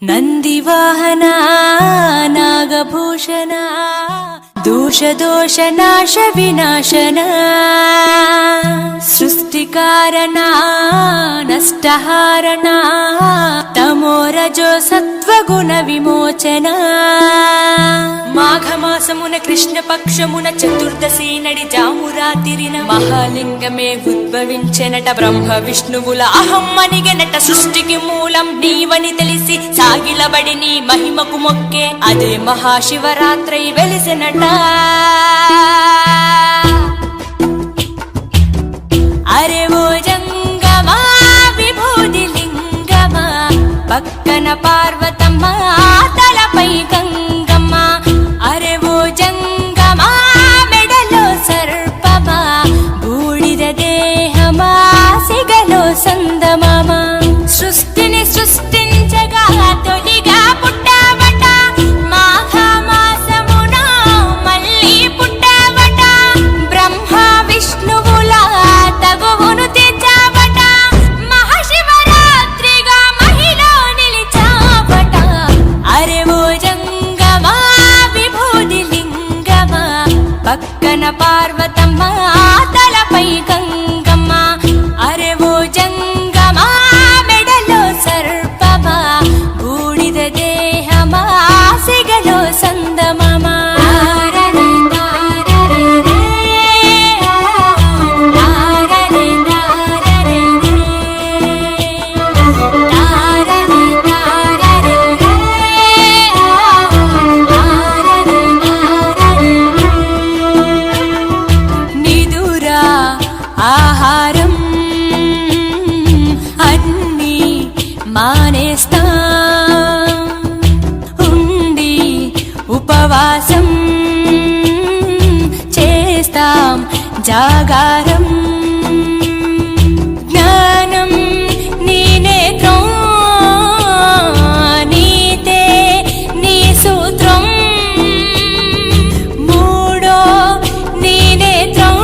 ನಂದಿವಾಹನ ನಾಗಭೂಷಣ ದೋಷ ನಾಶ ವಿನಾಶನ ಸೃಷ್ಟಿಕಾರಣ ನಷ್ಟಹಾರಣ తమోరజో సత్వగుణ విమోచన మాఘమాసమున కృష్ణపక్షమున చతుర్దశి నడి జామురాతిరిన మహాలింగమే ఉద్భవించెనట. బ్రహ్మ విష్ణువుల అహం అనిగెనట. సృష్టికి మూలం నీవని తెలిసి సాగిలబడి నీ మహిమకు మొక్కే అదే మహాశివరాత్రి వెలిసెనట. అరే ఓ జంగమా విభూది లింగమా, పక్కన పార్వతమ్మ తలపై గంగమ్మ. అరే ఓ జంగమా మెడలో సర్పమా, బూడిద దేహమా సిగలో సందమామ. సృష్టిని సృష్టించగా తొలిగా పుట్టావట, మాఘమాసమున మళ్ళీ పుట్టావట. బ్రహ్మ విష్ణువుల తగువును తెచ్చావట, మహాశివరాత్రిగా మహిలో నిలిచావట. అరే ఓ జంగమా విభూది లింగమా, పక్కన పార్వతమ్మ తలపై గంగమ్మ. అరే ఓ జంగమా మెడలో సర్పమా, బూడిద దేహమా సిగలో సందమామ. నిదురా ఆహారం అన్నీ మానేస్తా, ఉండి ఉపవాసం చేస్తాం జాగారం. జ్ఞానం నీ నేత్రం, నీతే నీ సూత్రం. మూడో నీ నేత్రం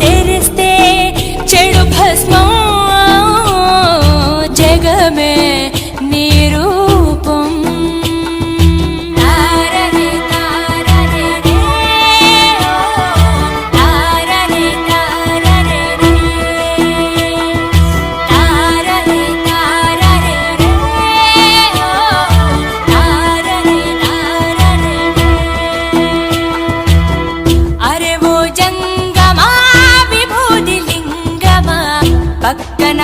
తెరిస్తే చెడు భస్మం, జగమే నీ రూపం. తారరే తారరే రే, తారరే తారరే రే, తారరే తారరే రే, తారరే తారరే రే. అరే ఓ జంగమా విభూది లింగమా, పక్కన